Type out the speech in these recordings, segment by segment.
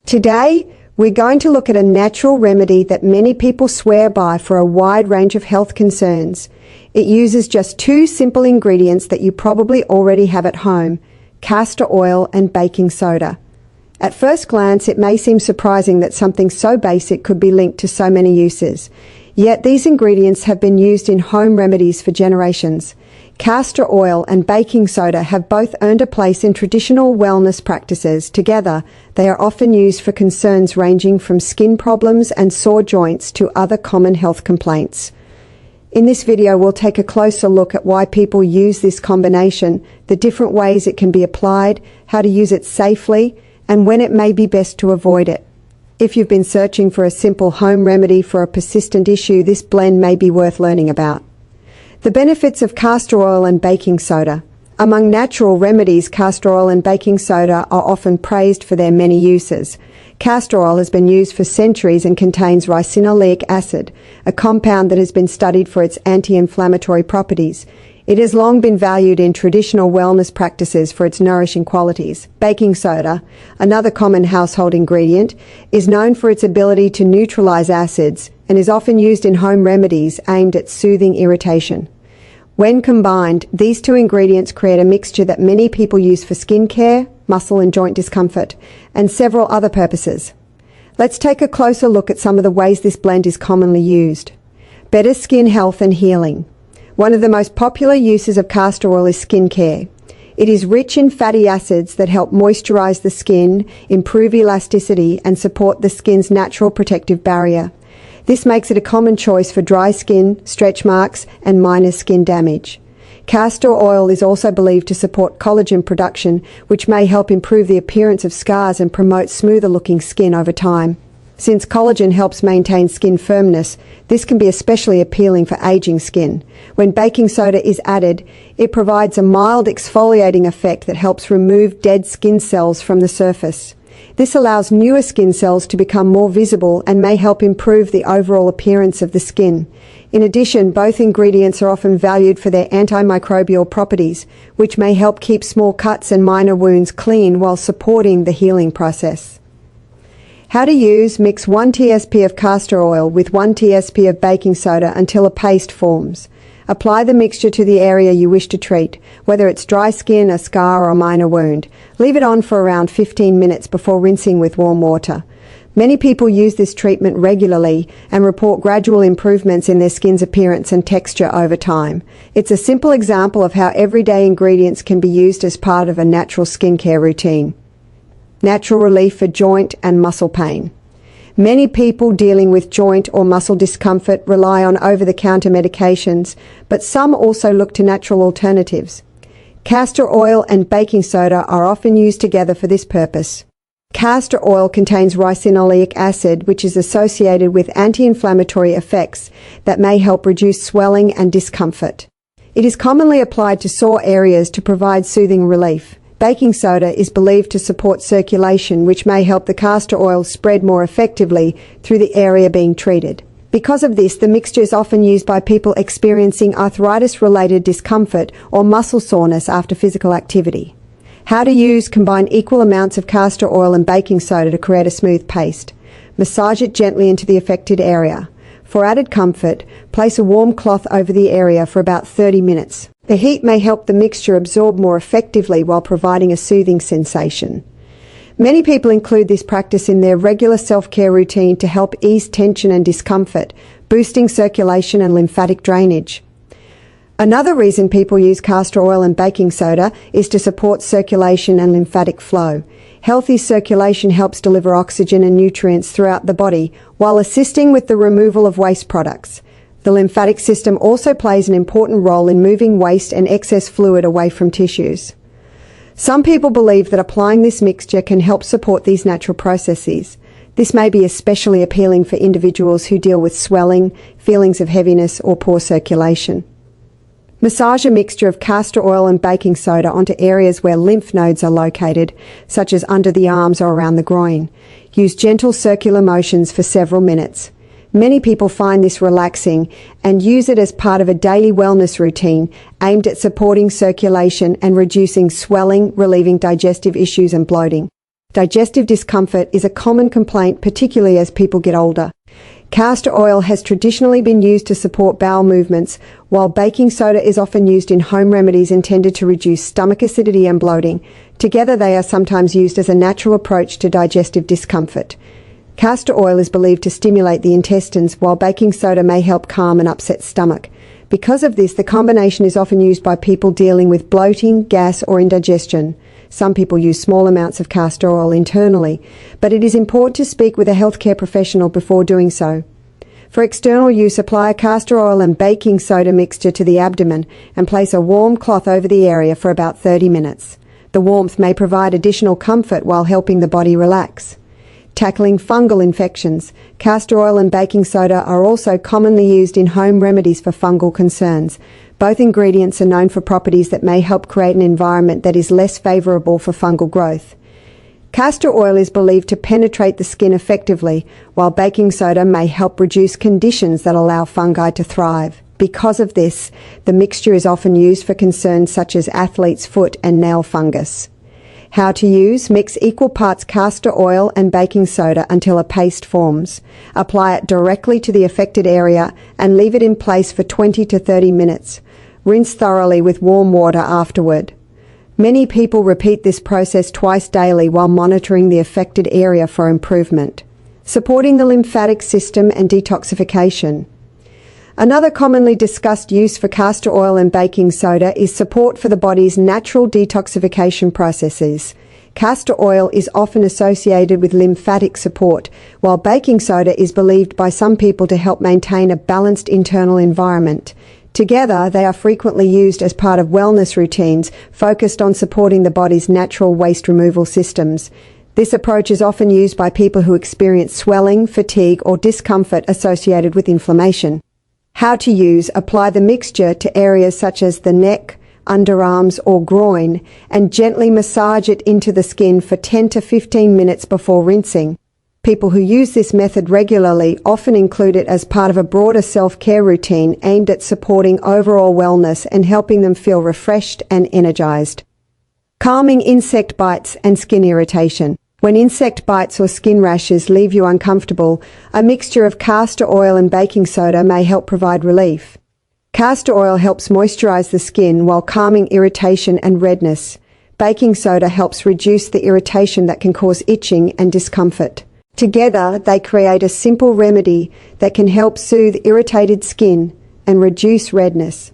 Today, we're going to look at a natural remedy that many people swear by for a wide range of health concerns. It uses just two simple ingredients that you probably already have at home: castor oil and baking soda. At first glance, it may seem surprising that something so basic could be linked to so many uses. Yet these ingredients have been used in home remedies for generations. Castor oil and baking soda have both earned a place in traditional wellness practices. Together, they are often used for concerns ranging from skin problems and sore joints to other common health complaints. In this video, we'll take a closer look at why people use this combination, the different ways it can be applied, how to use it safely, and when it may be best to avoid it. If you've been searching for a simple home remedy for a persistent issue, this blend may be worth learning about. The benefits of castor oil and baking soda. Among natural remedies, castor oil and baking soda are often praised for their many uses. Castor oil has been used for centuries and contains ricinoleic acid, a compound that has been studied for its anti-inflammatory properties. It has long been valued in traditional wellness practices for its nourishing qualities. Baking soda, another common household ingredient, is known for its ability to neutralize acids and is often used in home remedies aimed at soothing irritation. When combined, these two ingredients create a mixture that many people use for skin care, muscle and joint discomfort, and several other purposes. Let's take a closer look at some of the ways this blend is commonly used. Better skin health and healing. One of the most popular uses of castor oil is skin care. It is rich in fatty acids that help moisturize the skin, improve elasticity, and support the skin's natural protective barrier. This makes it a common choice for dry skin, stretch marks, and minor skin damage. Castor oil is also believed to support collagen production, which may help improve the appearance of scars and promote smoother-looking skin over time. Since collagen helps maintain skin firmness, this can be especially appealing for aging skin. When baking soda is added, it provides a mild exfoliating effect that helps remove dead skin cells from the surface. This allows newer skin cells to become more visible and may help improve the overall appearance of the skin. In addition, both ingredients are often valued for their antimicrobial properties, which may help keep small cuts and minor wounds clean while supporting the healing process. How to use: mix 1 tsp of castor oil with 1 tsp of baking soda until a paste forms. Apply the mixture to the area you wish to treat, whether it's dry skin, a scar, or a minor wound. Leave it on for around 15 minutes before rinsing with warm water. Many people use this treatment regularly and report gradual improvements in their skin's appearance and texture over time. It's a simple example of how everyday ingredients can be used as part of a natural skincare routine. Natural relief for joint and muscle pain. Many people dealing with joint or muscle discomfort rely on over-the-counter medications, but some also look to natural alternatives. Castor oil and baking soda are often used together for this purpose. Castor oil contains ricinoleic acid, which is associated with anti-inflammatory effects that may help reduce swelling and discomfort. It is commonly applied to sore areas to provide soothing relief. Baking soda is believed to support circulation, which may help the castor oil spread more effectively through the area being treated. Because of this, the mixture is often used by people experiencing arthritis-related discomfort or muscle soreness after physical activity. How to use: combine equal amounts of castor oil and baking soda to create a smooth paste. Massage it gently into the affected area. For added comfort, place a warm cloth over the area for about 30 minutes. The heat may help the mixture absorb more effectively while providing a soothing sensation. Many people include this practice in their regular self-care routine to help ease tension and discomfort, boosting circulation and lymphatic drainage. Another reason people use castor oil and baking soda is to support circulation and lymphatic flow. Healthy circulation helps deliver oxygen and nutrients throughout the body while assisting with the removal of waste products. The lymphatic system also plays an important role in moving waste and excess fluid away from tissues. Some people believe that applying this mixture can help support these natural processes. This may be especially appealing for individuals who deal with swelling, feelings of heaviness, or poor circulation. Massage a mixture of castor oil and baking soda onto areas where lymph nodes are located, such as under the arms or around the groin. Use gentle circular motions for several minutes. Many people find this relaxing and use it as part of a daily wellness routine aimed at supporting circulation and reducing swelling, relieving digestive issues and bloating. Digestive discomfort is a common complaint, particularly as people get older. Castor oil has traditionally been used to support bowel movements, while baking soda is often used in home remedies intended to reduce stomach acidity and bloating. Together, they are sometimes used as a natural approach to digestive discomfort. Castor oil is believed to stimulate the intestines, while baking soda may help calm an upset stomach. Because of this, the combination is often used by people dealing with bloating, gas, or indigestion. Some people use small amounts of castor oil internally, but it is important to speak with a healthcare professional before doing so. For external use, apply a castor oil and baking soda mixture to the abdomen and place a warm cloth over the area for about 30 minutes. The warmth may provide additional comfort while helping the body relax. Tackling fungal infections, castor oil and baking soda are also commonly used in home remedies for fungal concerns. Both ingredients are known for properties that may help create an environment that is less favorable for fungal growth. Castor oil is believed to penetrate the skin effectively, while baking soda may help reduce conditions that allow fungi to thrive. Because of this, the mixture is often used for concerns such as athlete's foot and nail fungus. How to use: mix equal parts castor oil and baking soda until a paste forms. Apply it directly to the affected area and leave it in place for 20 to 30 minutes. Rinse thoroughly with warm water afterward. Many people repeat this process twice daily while monitoring the affected area for improvement. Supporting the lymphatic system and detoxification. Another commonly discussed use for castor oil and baking soda is support for the body's natural detoxification processes. Castor oil is often associated with lymphatic support, while baking soda is believed by some people to help maintain a balanced internal environment. Together, they are frequently used as part of wellness routines focused on supporting the body's natural waste removal systems. This approach is often used by people who experience swelling, fatigue, or discomfort associated with inflammation. How to use: apply the mixture to areas such as the neck, underarms, or groin, and gently massage it into the skin for 10 to 15 minutes before rinsing. People who use this method regularly often include it as part of a broader self-care routine aimed at supporting overall wellness and helping them feel refreshed and energized. Calming insect bites and skin irritation. When insect bites or skin rashes leave you uncomfortable, a mixture of castor oil and baking soda may help provide relief. Castor oil helps moisturize the skin while calming irritation and redness. Baking soda helps reduce the irritation that can cause itching and discomfort. Together, they create a simple remedy that can help soothe irritated skin and reduce redness.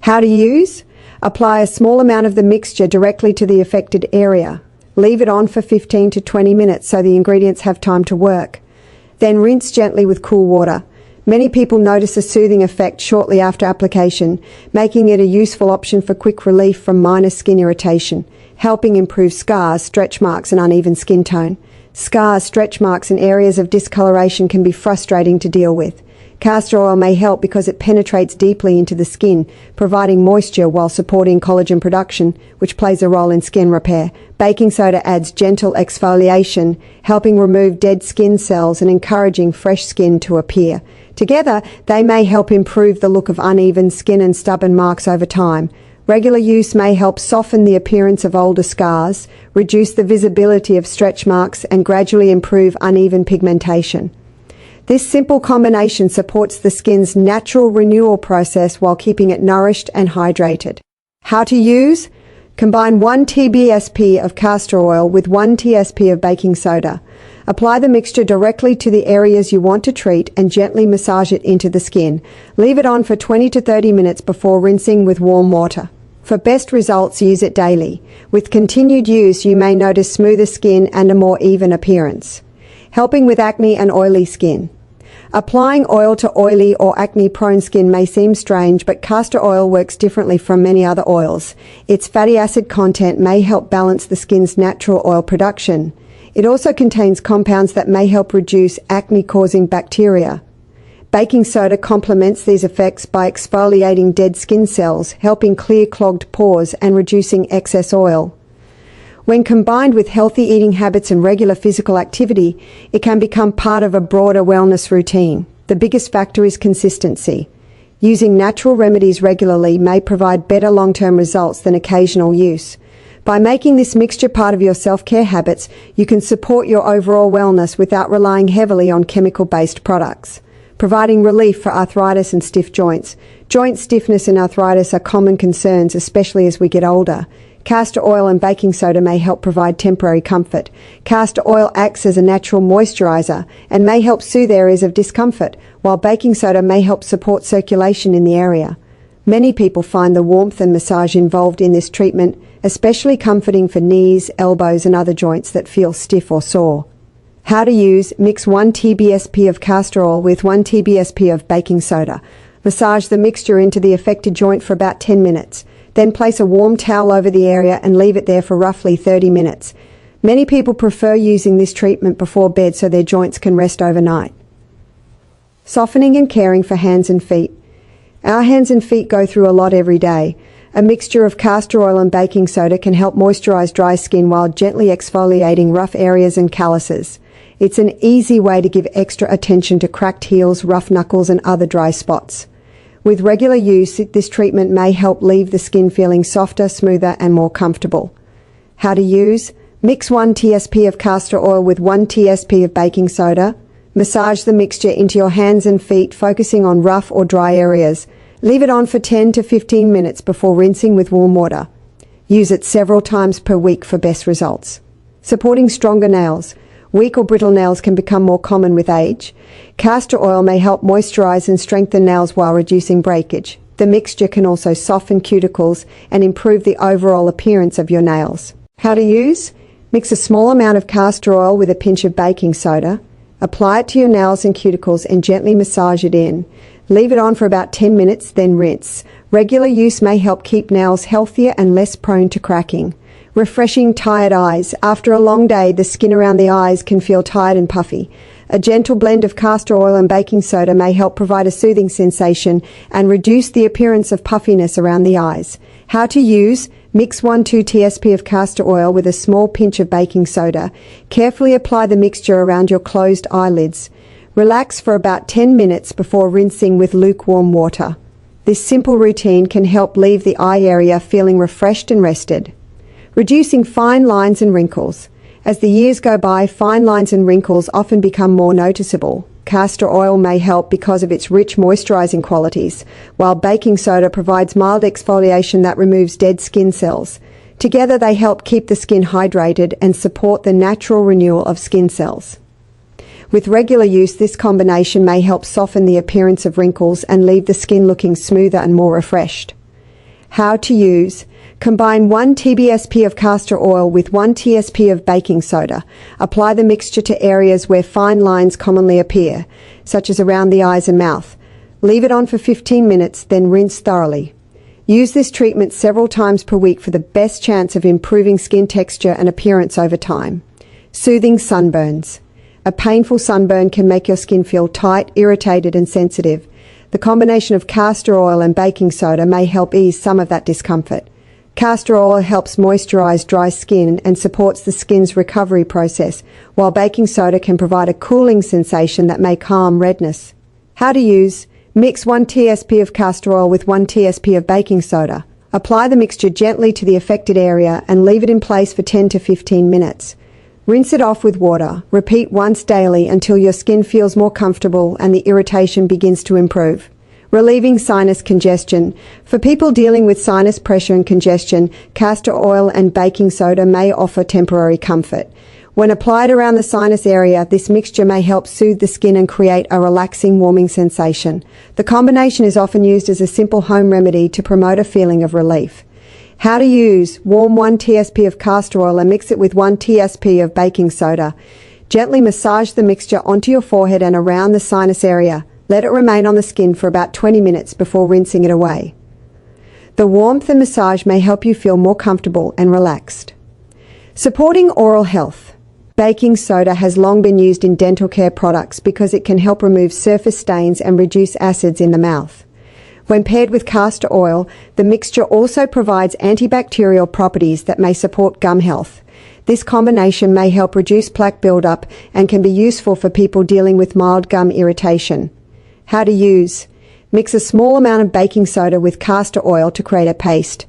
How to use: apply a small amount of the mixture directly to the affected area. Leave it on for 15 to 20 minutes so the ingredients have time to work. Then rinse gently with cool water. Many people notice a soothing effect shortly after application, making it a useful option for quick relief from minor skin irritation, helping improve scars, stretch marks, and uneven skin tone. Scars, stretch marks, and areas of discoloration can be frustrating to deal with. Castor oil may help because it penetrates deeply into the skin, providing moisture while supporting collagen production, which plays a role in skin repair. Baking soda adds gentle exfoliation, helping remove dead skin cells and encouraging fresh skin to appear. Together, they may help improve the look of uneven skin and stubborn marks over time. Regular use may help soften the appearance of older scars, reduce the visibility of stretch marks, and gradually improve uneven pigmentation. This simple combination supports the skin's natural renewal process while keeping it nourished and hydrated. How to use: combine 1 TBSP of castor oil with 1 TSP of baking soda. Apply the mixture directly to the areas you want to treat and gently massage it into the skin. Leave it on for 20 to 30 minutes before rinsing with warm water. For best results, use it daily. With continued use, you may notice smoother skin and a more even appearance. Helping with acne and oily skin. Applying oil to oily or acne-prone skin may seem strange, but castor oil works differently from many other oils. Its fatty acid content may help balance the skin's natural oil production. It also contains compounds that may help reduce acne-causing bacteria. Baking soda complements these effects by exfoliating dead skin cells, helping clear clogged pores and reducing excess oil. When combined with healthy eating habits and regular physical activity, it can become part of a broader wellness routine. The biggest factor is consistency. Using natural remedies regularly may provide better long-term results than occasional use. By making this mixture part of your self-care habits, you can support your overall wellness without relying heavily on chemical-based products. Providing relief for arthritis and stiff joints. Joint stiffness and arthritis are common concerns, especially as we get older. Castor oil and baking soda may help provide temporary comfort. Castor oil acts as a natural moisturizer and may help soothe areas of discomfort, while baking soda may help support circulation in the area. Many people find the warmth and massage involved in this treatment especially comforting for knees, elbows and other joints that feel stiff or sore. How to use: mix 1 TBSP of castor oil with 1 TBSP of baking soda. Massage the mixture into the affected joint for about 10 minutes. Then place a warm towel over the area and leave it there for roughly 30 minutes. Many people prefer using this treatment before bed so their joints can rest overnight. Softening and caring for hands and feet. Our hands and feet go through a lot every day. A mixture of castor oil and baking soda can help moisturize dry skin while gently exfoliating rough areas and calluses. It's an easy way to give extra attention to cracked heels, rough knuckles and other dry spots. With regular use, this treatment may help leave the skin feeling softer, smoother and more comfortable. How to use: mix 1 TSP of castor oil with 1 TSP of baking soda. Massage the mixture into your hands and feet, focusing on rough or dry areas. Leave it on for 10 to 15 minutes before rinsing with warm water. Use it several times per week for best results. Supporting stronger nails. Weak or brittle nails can become more common with age. Castor oil may help moisturize and strengthen nails while reducing breakage. The mixture can also soften cuticles and improve the overall appearance of your nails. How to use: mix a small amount of castor oil with a pinch of baking soda. Apply it to your nails and cuticles and gently massage it in. Leave it on for about 10 minutes, then rinse. Regular use may help keep nails healthier and less prone to cracking. Refreshing tired eyes. After a long day, the skin around the eyes can feel tired and puffy. A gentle blend of castor oil and baking soda may help provide a soothing sensation and reduce the appearance of puffiness around the eyes. How to use: mix 1-2 TSP of castor oil with a small pinch of baking soda. Carefully apply the mixture around your closed eyelids. Relax for about 10 minutes before rinsing with lukewarm water. This simple routine can help leave the eye area feeling refreshed and rested. Reducing fine lines and wrinkles. As the years go by, fine lines and wrinkles often become more noticeable. Castor oil may help because of its rich moisturizing qualities, while baking soda provides mild exfoliation that removes dead skin cells. Together they help keep the skin hydrated and support the natural renewal of skin cells. With regular use, this combination may help soften the appearance of wrinkles and leave the skin looking smoother and more refreshed. How to use: combine 1 TBSP of castor oil with 1 TSP of baking soda. Apply the mixture to areas where fine lines commonly appear, such as around the eyes and mouth. Leave it on for 15 minutes, then rinse thoroughly. Use this treatment several times per week for the best chance of improving skin texture and appearance over time. Soothing sunburns. A painful sunburn can make your skin feel tight, irritated and sensitive. The combination of castor oil and baking soda may help ease some of that discomfort. Castor oil helps moisturize dry skin and supports the skin's recovery process, while baking soda can provide a cooling sensation that may calm redness. How to use: mix 1 TSP of castor oil with 1 TSP of baking soda. Apply the mixture gently to the affected area and leave it in place for 10 to 15 minutes. Rinse it off with water. Repeat once daily until your skin feels more comfortable and the irritation begins to improve. Relieving sinus congestion. For people dealing with sinus pressure and congestion, castor oil and baking soda may offer temporary comfort. When applied around the sinus area, this mixture may help soothe the skin and create a relaxing, warming sensation. The combination is often used as a simple home remedy to promote a feeling of relief. How to use: warm 1 TSP of castor oil and mix it with 1 TSP of baking soda. Gently massage the mixture onto your forehead and around the sinus area. Let it remain on the skin for about 20 minutes before rinsing it away. The warmth and massage may help you feel more comfortable and relaxed. Supporting oral health. Baking soda has long been used in dental care products because it can help remove surface stains and reduce acids in the mouth. When paired with castor oil, the mixture also provides antibacterial properties that may support gum health. This combination may help reduce plaque buildup and can be useful for people dealing with mild gum irritation. How to use: mix a small amount of baking soda with castor oil to create a paste.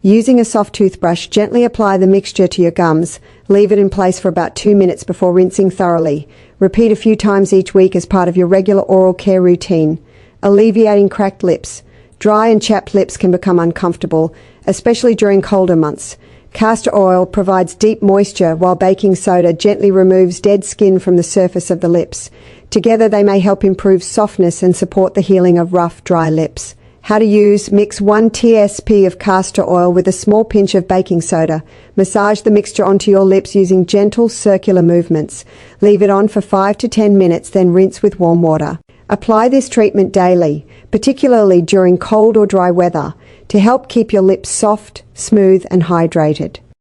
Using a soft toothbrush, gently apply the mixture to your gums. Leave it in place for about 2 minutes before rinsing thoroughly. Repeat a few times each week as part of your regular oral care routine. Alleviating cracked lips. Dry and chapped lips can become uncomfortable, especially during colder months. Castor oil provides deep moisture, while baking soda gently removes dead skin from the surface of the lips. Together, they may help improve softness and support the healing of rough, dry lips. How to use: mix 1 tsp of castor oil with a small pinch of baking soda. Massage the mixture onto your lips using gentle circular movements. Leave it on for 5 to 10 minutes, then rinse with warm water. Apply this treatment daily, particularly during cold or dry weather, to help keep your lips soft, smooth and hydrated.